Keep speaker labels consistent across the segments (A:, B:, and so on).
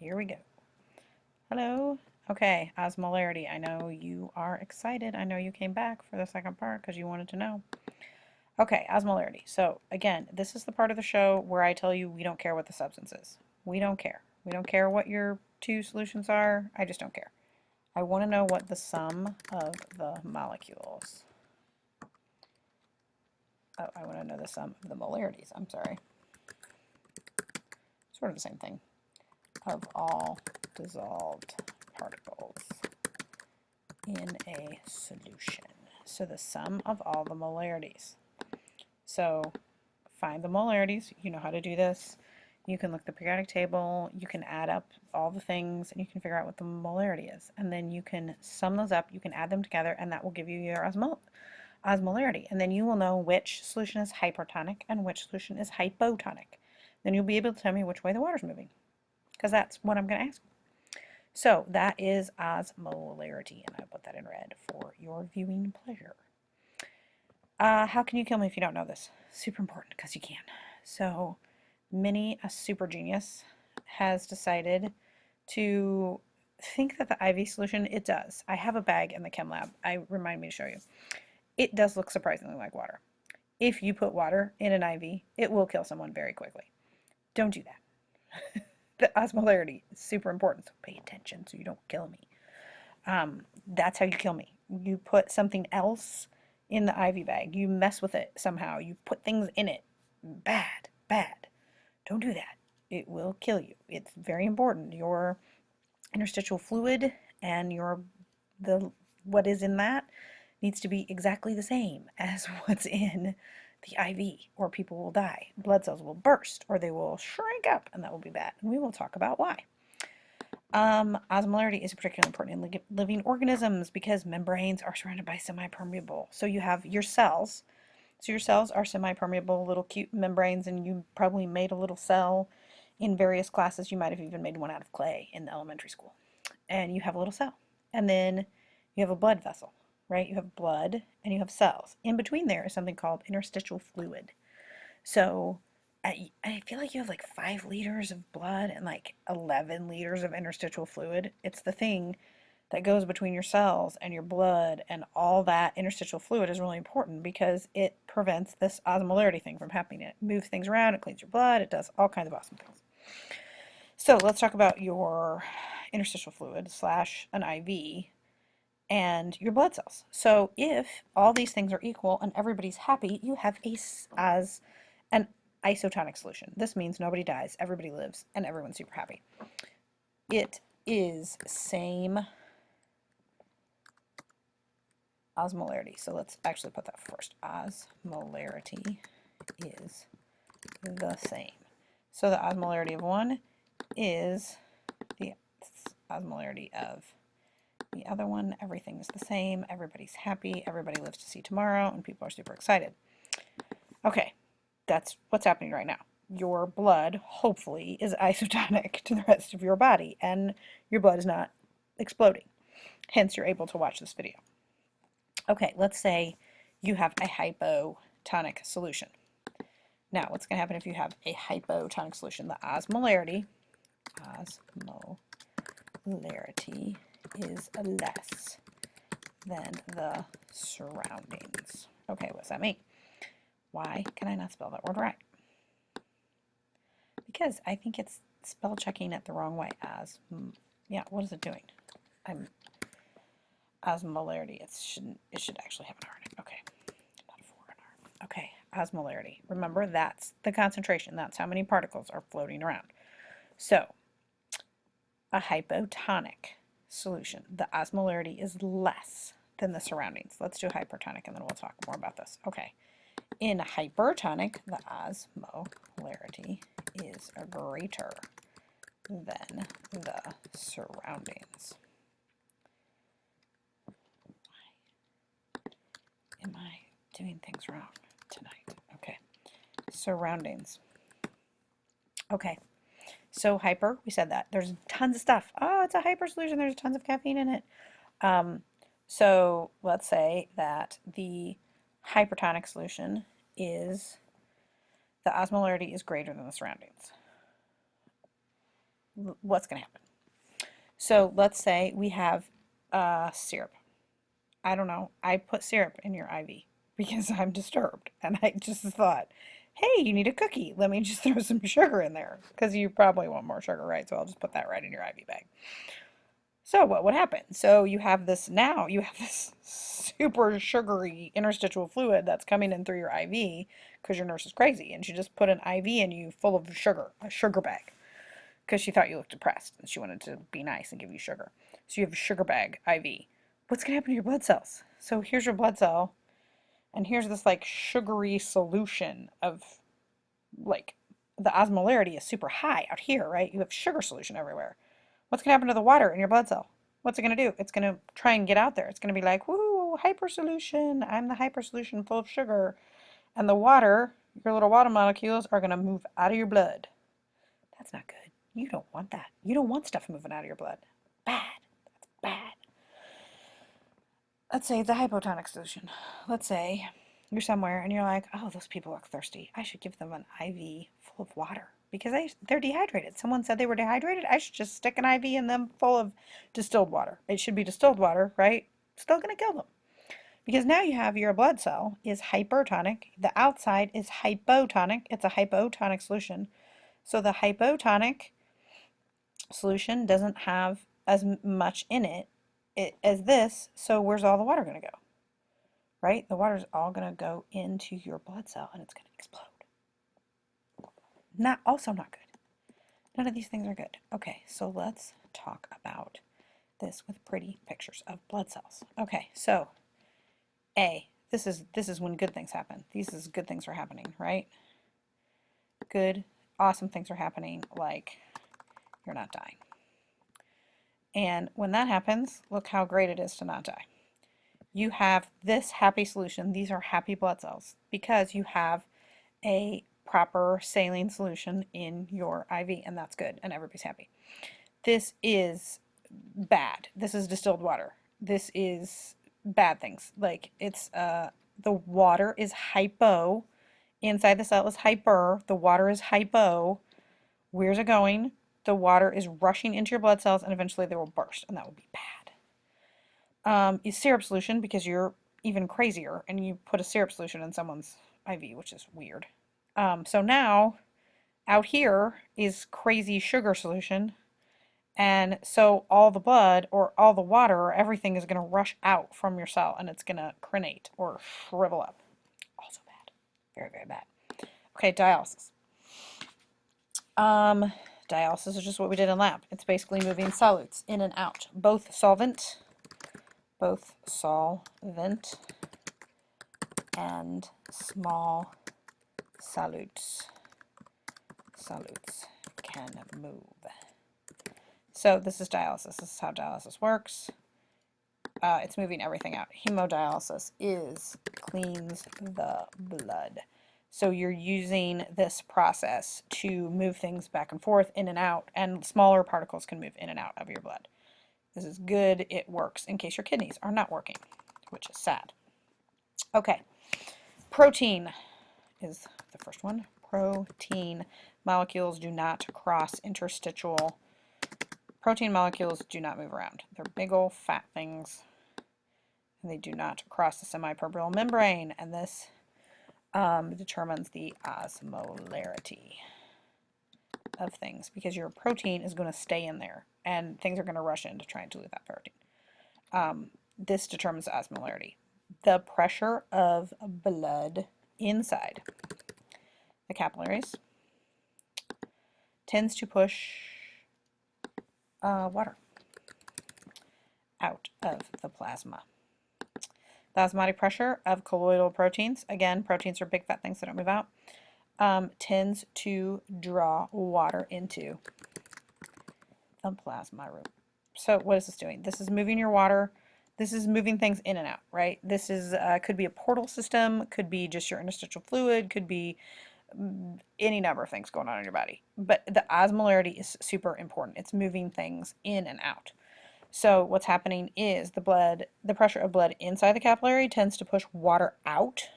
A: here we go. Hello. Okay, osmolarity. I know you are excited. I know you came back for the second part because you wanted to know. Okay, osmolarity. So again, this is the part of the show where I tell you we don't care what the substance is. We don't care. We don't care what your two solutions are. I just don't care. I want to know what the sum of the molecules. Oh, I want to know the sum of the molarities. I'm sorry. Sort of the same thing. Of all dissolved particles in a solution. So the sum of all the molarities. So find the molarities. You know how to do this. You can look at the periodic table, you can add up all the things, and you can figure out what the molarity is. And then you can sum those up, you can add them together, and that will give you your osmolarity. And then you will know which solution is hypertonic and which solution is hypotonic. Then you'll be able to tell me which way the water's moving, because that's what I'm going to ask. So that is osmolarity, and I'll put that in red for your viewing pleasure. How can you kill me if you don't know this? Super important, because you can. So Minnie, a super genius, has decided to think that the IV solution, it does. I have a bag in the chem lab. Remind me to show you. It does look surprisingly like water. If you put water in an IV, it will kill someone very quickly. Don't do that. The osmolarity is super important, so pay attention so you don't kill me. That's how you kill me. You put something else in the IV bag. You mess with it somehow. You put things in it. Bad, bad. Don't do that. It will kill you. It's very important. Your interstitial fluid and what is in that needs to be exactly the same as what's in the IV, or people will die. Blood cells will burst, or they will shrink up, and that will be bad. And we will talk about why. Osmolarity is particularly important in living organisms because membranes are surrounded by semi-permeable. So you have your cells. So your cells are semi-permeable, little cute membranes, and you probably made a little cell in various classes. You might have even made one out of clay in elementary school. And you have a little cell. And then you have a blood vessel, right? You have blood and you have cells. In between there is something called interstitial fluid. So I feel like you have like 5 liters of blood and like 11 liters of interstitial fluid. It's the thing that goes between your cells and your blood, and all that interstitial fluid is really important because it prevents this osmolarity thing from happening. It moves things around, it cleans your blood, it does all kinds of awesome things. So let's talk about your interstitial fluid slash an IV and your blood cells. So if all these things are equal and everybody's happy, you have as an isotonic solution. This means nobody dies, everybody lives, and everyone's super happy. It is same osmolarity. So let's actually put that first. Osmolarity is the same. So the osmolarity of one is the osmolarity of the other one. Everything is the same. Everybody's happy. Everybody lives to see tomorrow, and people are super excited. Okay, that's what's happening right now. Your blood, hopefully, is isotonic to the rest of your body, and your blood is not exploding. Hence, you're able to watch this video. Okay, let's say you have a hypotonic solution. Now, what's going to happen if you have a hypotonic solution? The osmolarity is less than the surroundings. Okay, what does that mean? Why can I not spell that word right? Because I think it's spell checking it the wrong way. Yeah, what is it doing? Osmolarity. It should actually have an R in it. Okay, not a 4 an R. Okay, osmolarity. Remember, that's the concentration. That's how many particles are floating around. So, a hypotonic solution. The osmolarity is less than the surroundings. Let's do hypertonic, and then we'll talk more about this. Okay. In hypertonic, the osmolarity is greater than the surroundings. Am I doing things wrong tonight? Okay. Surroundings. Okay. So hyper, we said that. There's tons of stuff. Oh, it's a hyper solution. There's tons of caffeine in it. So let's say that the hypertonic solution is the osmolarity is greater than the surroundings. what's going to happen? So let's say we have syrup. I don't know. I put syrup in your IV because I'm disturbed. And I just thought, hey, you need a cookie. Let me just throw some sugar in there because you probably want more sugar, right? So I'll just put that right in your IV bag. So what would happen? So you have this super sugary interstitial fluid that's coming in through your IV because your nurse is crazy and she just put an IV in you full of sugar, a sugar bag, because she thought you looked depressed and she wanted to be nice and give you sugar. So you have a sugar bag IV. What's going to happen to your blood cells? So here's your blood cell, and here's this like sugary solution of like the osmolarity is super high out here, right? You have sugar solution everywhere. What's going to happen to the water in your blood cell? What's it going to do? It's going to try and get out there. It's going to be like, woo, hyper solution. I'm the hyper solution full of sugar. And the water, your little water molecules, are going to move out of your blood. That's not good. You don't want that. You don't want stuff moving out of your blood. Bad. That's bad. Let's say it's a hypotonic solution. Let's say you're somewhere and you're like, oh, those people look thirsty. I should give them an IV full of water because they're dehydrated. Someone said they were dehydrated. I should just stick an IV in them full of distilled water. It should be distilled water, right? Still going to kill them. Because now you have your blood cell is hypertonic. The outside is hypotonic. It's a hypotonic solution. So the hypotonic solution doesn't have as much in it as this. So where's all the water going to go? Right? The water's all going to go into your blood cell and it's going to explode. Also not good. None of these things are good. Okay, so let's talk about this with pretty pictures of blood cells. Okay, so this is when good things happen. These is good things are happening, right? Good, awesome things are happening, like you're not dying. And when that happens, look how great it is to not die. You have this happy solution. These are happy blood cells because you have a proper saline solution in your IV, and that's good, and everybody's happy. This is bad. This is distilled water. This is bad things. Like it's the water is hypo. Inside the cell is hyper. The water is hypo. Where's it going? The water is rushing into your blood cells and eventually they will burst, and that will be bad. Is syrup solution because you're even crazier and you put a syrup solution in someone's IV, which is weird. So now out here is crazy sugar solution, and so all the blood or all the water or everything is going to rush out from your cell and it's going to crenate or shrivel up. Also bad. Very, very bad. Okay, dialysis. Dialysis is just what we did in lab. It's basically moving solutes in and out, both solvent and small solutes can move. So this is dialysis. This is how dialysis works. It's moving everything out. Hemodialysis cleans the blood. So you're using this process to move things back and forth, in and out, and smaller particles can move in and out of your blood. This is good. It works in case your kidneys are not working, which is sad. Okay, protein is the first one. Protein molecules do not cross interstitial. Protein molecules do not move around. They're big old fat things, and they do not cross the semipermeable membrane, and this determines the osmolarity of things because your protein is going to stay in there and things are going to rush in to try and dilute that protein. This determines the osmolarity. The pressure of blood inside the capillaries tends to push water out of the plasma. The osmotic pressure of colloidal proteins, again, proteins are big fat things that don't move out, tends to draw water into the plasma room. So what is this doing? This is moving your water. This is moving things in and out, right? This is could be a portal system, could be just your interstitial fluid, could be any number of things going on in your body. But the osmolarity is super important. It's moving things in and out. So what's happening is the pressure of blood inside the capillary tends to push water out.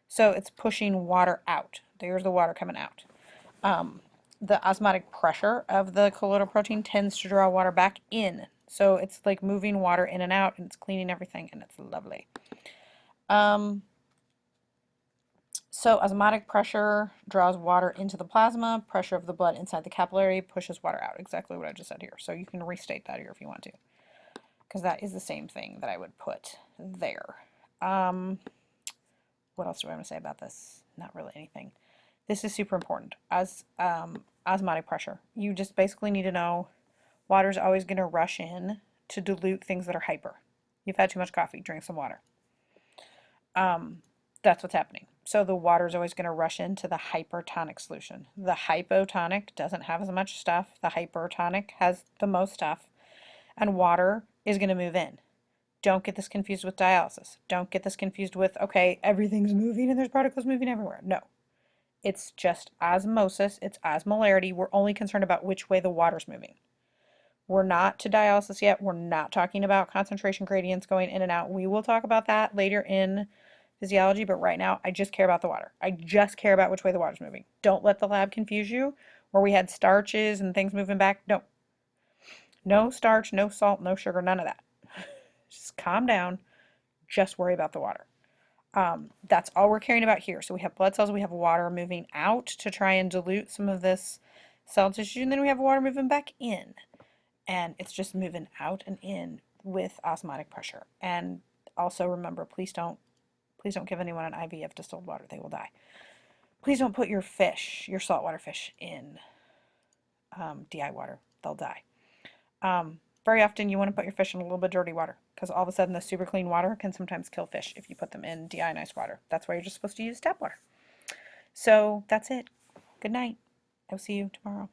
A: So it's pushing water out. There's the water coming out. the osmotic pressure of the colloidal protein tends to draw water back in. So it's like moving water in and out, and it's cleaning everything, and it's lovely. So osmotic pressure draws water into the plasma. Pressure of the blood inside the capillary pushes water out. Exactly what I just said here. So you can restate that here if you want to, because that is the same thing that I would put there. What else do I want to say about this? Not really anything. This is super important. As osmotic pressure, you just basically need to know water's always going to rush in to dilute things that are hyper. You've had too much coffee, drink some water. That's what's happening. So the water is always going to rush into the hypertonic solution. The hypotonic doesn't have as much stuff. The hypertonic has the most stuff. And water is going to move in. Don't get this confused with dialysis. Don't get this confused with, okay, everything's moving and there's particles moving everywhere. No. It's just osmosis. It's osmolarity. We're only concerned about which way the water's moving. We're not to dialysis yet. We're not talking about concentration gradients going in and out. We will talk about that later in physiology, but right now I just care about the water. I just care about which way the water's moving. Don't let the lab confuse you, where we had starches and things moving back. No. No starch, no salt, no sugar, none of that. Just calm down. Just worry about the water. That's all we're caring about here. So we have blood cells, we have water moving out to try and dilute some of this cell tissue, and then we have water moving back in. And it's just moving out and in with osmotic pressure. And also remember, please don't give anyone an IV of distilled water. They will die. Please don't put your fish, your saltwater fish, in DI water. They'll die. Very often you want to put your fish in a little bit dirty water, because all of a sudden the super clean water can sometimes kill fish if you put them in deionized water. That's why you're just supposed to use tap water. So that's it. Good night. I'll see you tomorrow.